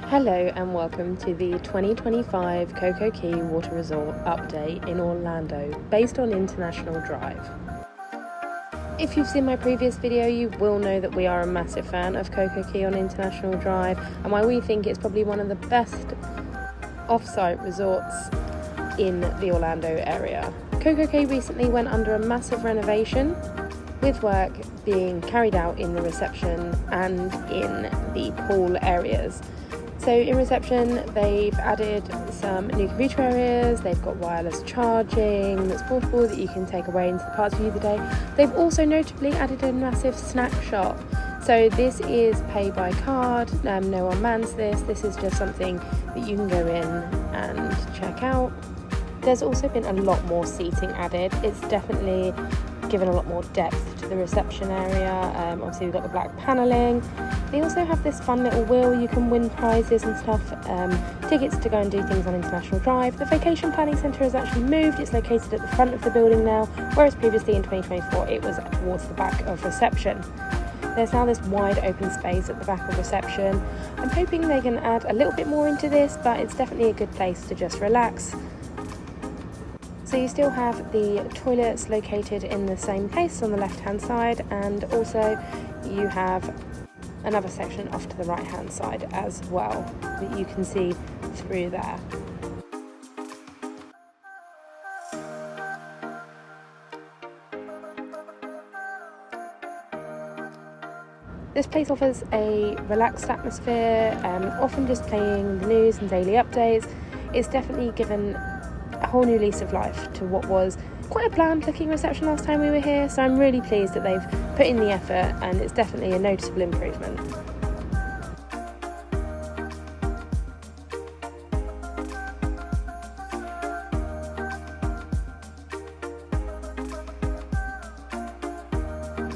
Hello and welcome to the 2025 Coco Key Water Resort update in Orlando, based on International Drive. If you've seen my previous video, you will know that we are a massive fan of Coco Key on International Drive and why we think it's probably one of the best off-site resorts in the Orlando area. Coco Key recently went under a massive renovation, with work being carried out in the reception and in the pool areas. So in reception, they've added some new computer areas, they've got wireless charging that's portable that you can take away into the parts view of the day. They've also notably added a massive snack shop. So this is pay by card, no one mans this is just something that you can go in and check out. There's also been a lot more seating added. It's definitely given a lot more depth to the reception area. Obviously we've got the black panelling. They also have this fun little wheel, you can win prizes and stuff, tickets to go and do things on International Drive. The Vacation Planning Centre has actually moved, it's located at the front of the building now, whereas previously in 2024 it was towards the back of reception. There's now this wide open space at the back of reception. I'm hoping they can add a little bit more into this, but it's definitely a good place to just relax. So you still have the toilets located in the same place on the left hand side, and also you have another section off to the right hand side as well that you can see through there. This place offers a relaxed atmosphere, often just playing the news and daily updates. It's definitely given a whole new lease of life to what was quite a bland looking reception last time we were here, so I'm really pleased that they've put in the effort and it's definitely a noticeable improvement.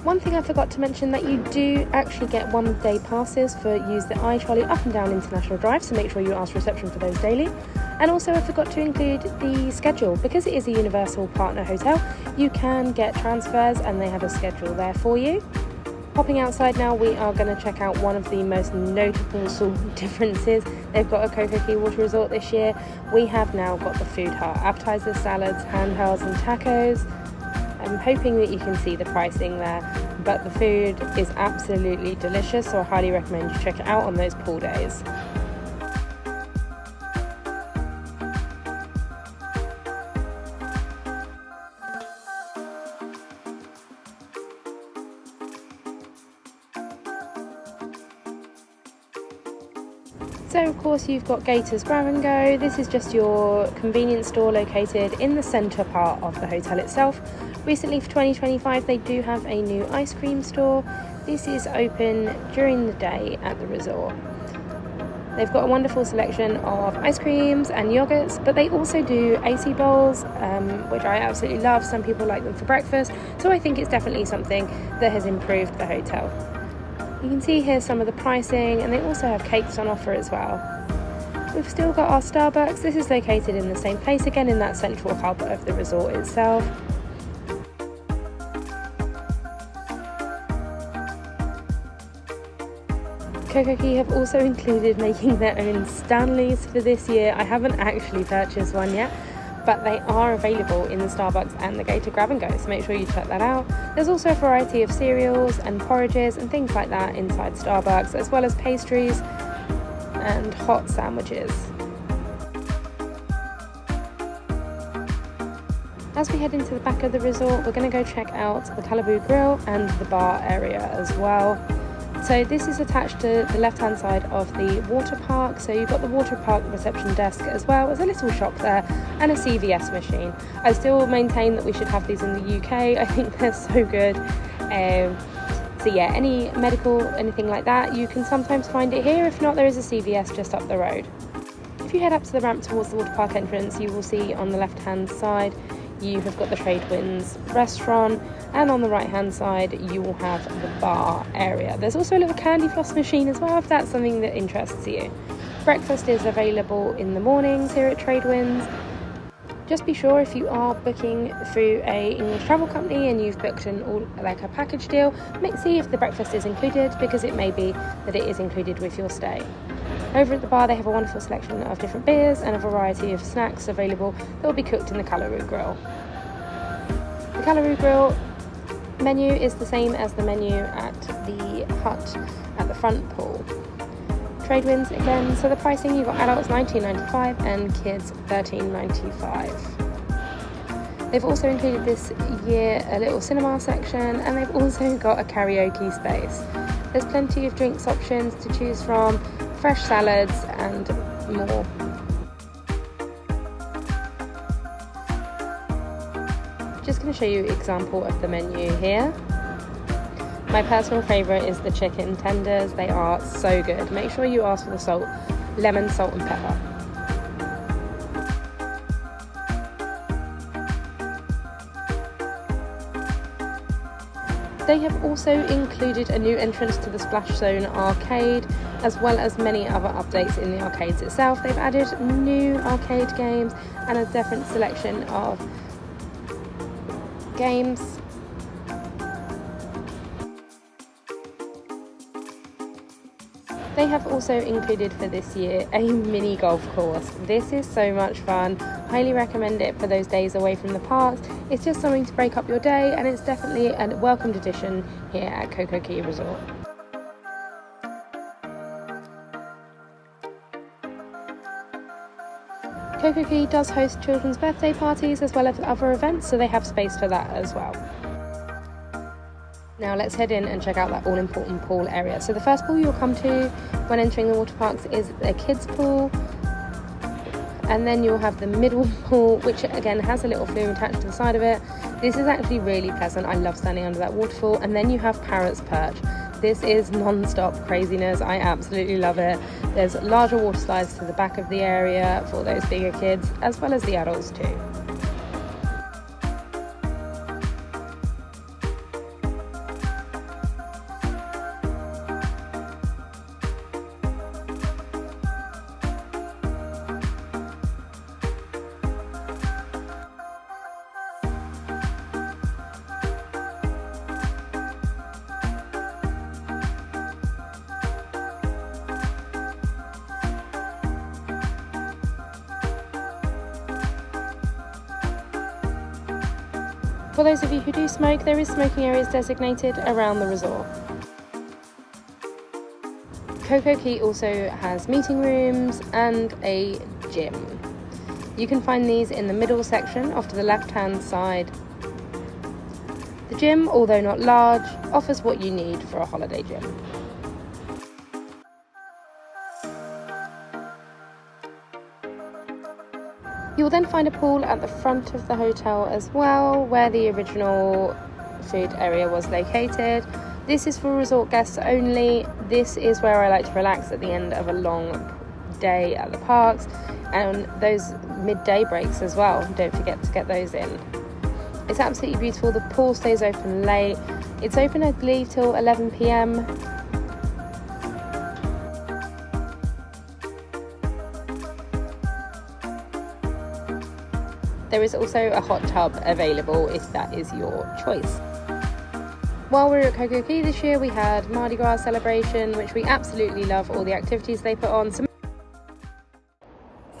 One thing I forgot to mention, that you do actually get one-day passes for use the iTrolley up and down International Drive, so make sure you ask reception for those daily. And also I forgot to include the schedule. Because it is a Universal Partner Hotel, you can get transfers and they have a schedule there for you. Hopping outside now, we are going to check out one of the most notable sort of differences. They've got a Coco Key Water Resort this year. We have now got the food hut, appetizers, salads, handhelds and tacos. I'm hoping that you can see the pricing there, but the food is absolutely delicious, so I highly recommend you check it out on those pool days. So of course you've got Gator's Grab and Go. This is just your convenience store located in the centre part of the hotel itself. Recently for 2025 they do have a new ice cream store. This is open during the day at the resort. They've got a wonderful selection of ice creams and yogurts, but they also do AC bowls, which I absolutely love. Some people like them for breakfast, so I think it's definitely something that has improved the hotel. You can see here some of the pricing, and they also have cakes on offer as well. We've still got our Starbucks. This is located in the same place, again in that central hub of the resort itself. Coco Key have also included making their own Stanleys for this year. I haven't actually purchased one yet, but they are available in the Starbucks and the Gator Grab and Go, so make sure you check that out. There's also a variety of cereals and porridges and things like that inside Starbucks, as well as pastries and hot sandwiches. As we head into the back of the resort, we're going to go check out the Calaboo Grill and the bar area as well. So this is attached to the left hand side of the water park, so you've got the water park reception desk as well as a little shop there and a CVS machine. I still maintain that we should have these in the UK. I think they're so good. So yeah, any medical, anything like that, you can sometimes find it here. If not, there is a CVS just up the road. If you head up to the ramp towards the water park entrance, you will see on the left hand side you have got the Tradewinds restaurant, and on the right hand side you will have the bar area. There's also a little candy floss machine as well if that's something that interests you. Breakfast is available in the mornings here at Tradewinds. Just be sure if you are booking through a English travel company and you've booked a package deal, see if the breakfast is included, because it may be that it is included with your stay. Over at the bar they have a wonderful selection of different beers and a variety of snacks available that will be cooked in the Caloroo Grill. The Caloroo Grill menu is the same as the menu at the hut at the front pool. Trade winds again, so the pricing, you've got adults $19.95 and kids $13.95. They've also included this year a little cinema section, and they've also got a karaoke space. There's plenty of drinks options to choose from, fresh salads and more. Just going to show you an example of the menu here. My personal favourite is the chicken tenders. They are so good. Make sure you ask for the salt, lemon, salt and pepper. They have also included a new entrance to the Splash Zone arcade, as well as many other updates in the arcades itself. They've added new arcade games and a different selection of games. They have also included for this year a mini golf course. This is so much fun. Highly recommend it for those days away from the parks. It's just something to break up your day, and it's definitely a welcomed addition here at Coco Key Resort. Coco Key does host children's birthday parties as well as other events, so they have space for that as well. Now let's head in and check out that all-important pool area. So the first pool you'll come to when entering the water parks is a kids pool, and then you'll have the middle pool, which again has a little flume attached to the side of it. This is actually really pleasant. I love standing under that waterfall. And then you have Parrot's Perch. This is non-stop craziness. I absolutely love it. There's larger water slides to the back of the area for those bigger kids, as well as the adults too. For those of you who do smoke, there is smoking areas designated around the resort. Coco Key also has meeting rooms and a gym. You can find these in the middle section off to the left-hand side. The gym, although not large, offers what you need for a holiday gym. You will then find a pool at the front of the hotel as well, where the original food area was located. This is for resort guests only. This is where I like to relax at the end of a long day at the parks, and those midday breaks as well. Don't forget to get those in. It's absolutely beautiful. The pool stays open late. It's open, I believe, till 11 p.m. There is also a hot tub available if that is your choice. While we were at Coco Key this year, we had Mardi Gras celebration, which we absolutely love all the activities they put on. So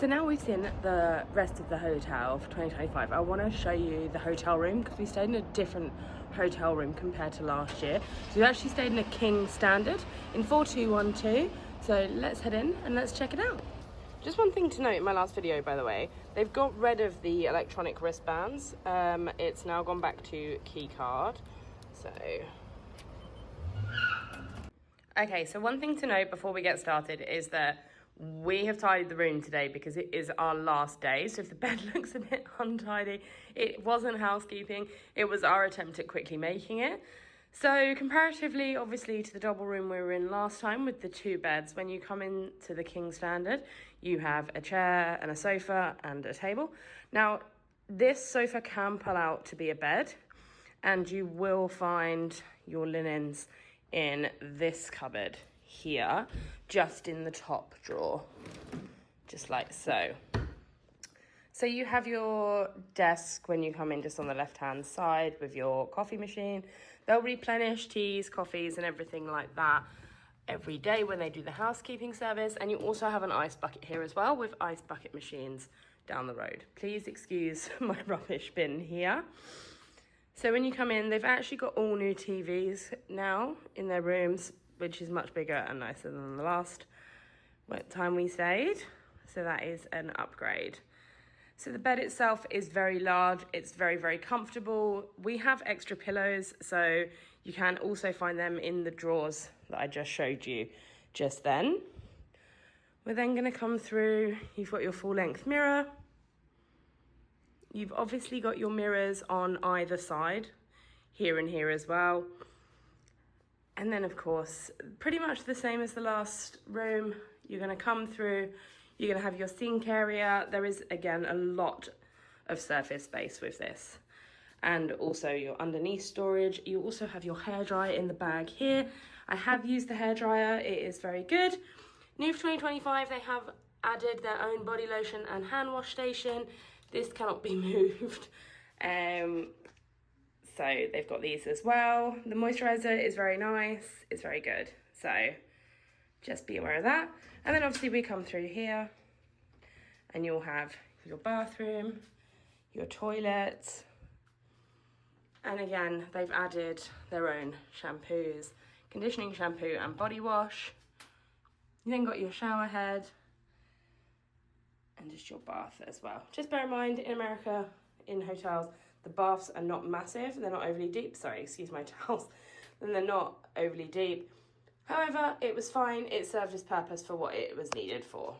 now we've seen the rest of the hotel for 2025. I want to show you the hotel room, because we stayed in a different hotel room compared to last year. So we actually stayed in a king standard in 4212. So let's head in and let's check it out. Just one thing to note in my last video, by the way, they've got rid of the electronic wristbands. It's now gone back to key card. Okay, so one thing to note before we get started is that we have tidied the room today because it is our last day. So if the bed looks a bit untidy, it wasn't housekeeping, it was our attempt at quickly making it. So comparatively, obviously, to the double room we were in last time with the two beds, when you come into the king standard, you have a chair and a sofa and a table. Now, this sofa can pull out to be a bed, and you will find your linens in this cupboard here, just in the top drawer, just like so. So you have your desk when you come in just on the left-hand side with your coffee machine. They'll replenish teas, coffees, and everything like that every day when they do the housekeeping service. And you also have an ice bucket here as well with ice bucket machines down the road. Please excuse my rubbish bin here. So when you come in, they've actually got all new TVs now in their rooms, which is much bigger and nicer than the last time we stayed. So that is an upgrade. So the bed itself is very large. It's very, very comfortable. We have extra pillows, so you can also find them in the drawers that I just showed you just then. We're then going to come through. You've got your full-length mirror. You've obviously got your mirrors on either side, here and here as well. And then, of course, pretty much the same as the last room. You're going to come through. You're going to have your sink area. There is, again, a lot of surface space with this. And also your underneath storage. You also have your hairdryer in the bag here. I have used the hairdryer. It is very good. New for 2025, they have added their own body lotion and hand wash station. This cannot be moved. So they've got these as well. The moisturizer is very nice. It's very good. So just be aware of that. And then obviously we come through here and you'll have your bathroom, your toilet. And again, they've added their own shampoos, conditioning shampoo and body wash. You then got your shower head and just your bath as well. Just bear in mind, in America, in hotels, the baths are not massive. They're not overly deep. Sorry, excuse my towels. And they're not overly deep. However, it was fine. It served its purpose for what it was needed for.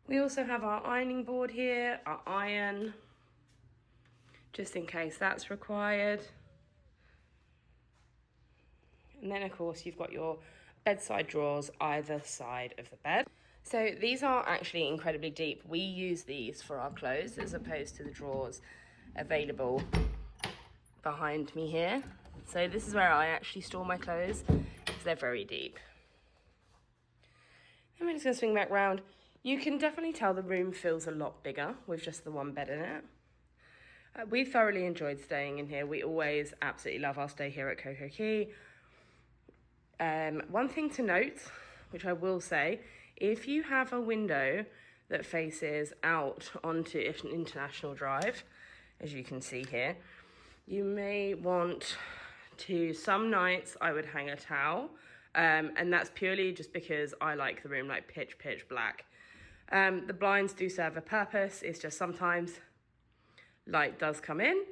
We also have our ironing board here, our iron, just in case that's required. And then, of course, you've got your bedside drawers either side of the bed. So these are actually incredibly deep. We use these for our clothes as opposed to the drawers available behind me here. So this is where I actually store my clothes because they're very deep. And we're just going to swing back round. You can definitely tell the room feels a lot bigger with just the one bed in it. We thoroughly enjoyed staying in here. We always absolutely love our stay here at Coco Key. One thing to note, which I will say, if you have a window that faces out onto an international drive, as you can see here, you may want to, some nights I would hang a towel, and that's purely just because I like the room like pitch black. The blinds do serve a purpose. It's just sometimes light does come in,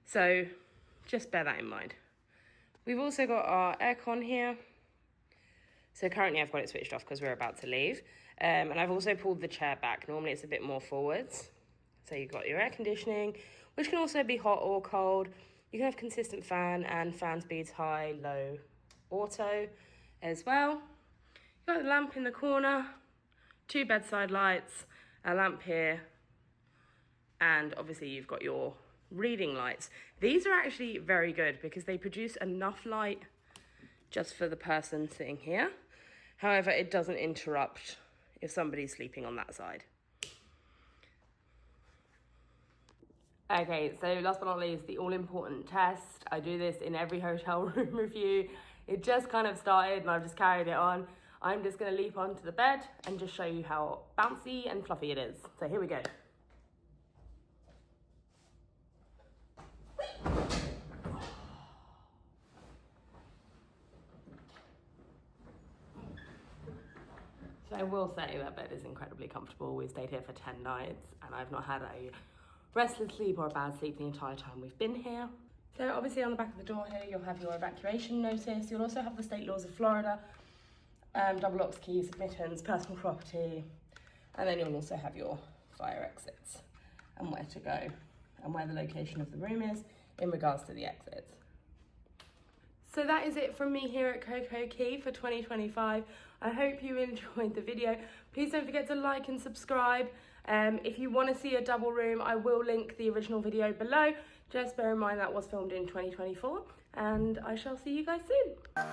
so just bear that in mind. We've also got our aircon here. So currently I've got it switched off because we're about to leave. And I've also pulled the chair back. Normally it's a bit more forwards. So you've got your air conditioning, which can also be hot or cold. You can have consistent fan and fan speeds high, low, auto as well. You've got the lamp in the corner, 2 bedside lights, a lamp here, and obviously you've got your reading lights. These are actually very good because they produce enough light just for the person sitting here. However, it doesn't interrupt if somebody's sleeping on that side. Okay, so last but not least, the all-important test. I do this in every hotel room review. It just kind of started and I've just carried it on. I'm just gonna leap onto the bed and just show you how bouncy and fluffy it is. So here we go. So I will say that bed is incredibly comfortable. We've stayed here for 10 nights and I've not had a restless sleep or a bad sleep the entire time we've been here. So obviously on the back of the door here, you'll have your evacuation notice. You'll also have the state laws of Florida, double locks, keys, admittance, personal property, and then you'll also have your fire exits and where to go and where the location of the room is in regards to the exits. So that is it from me here at Coco Key for 2025. I hope you enjoyed the video. Please don't forget to like and subscribe. If you want to see a double room, I will link the original video below. Just bear in mind that was filmed in 2024, and I shall see you guys soon.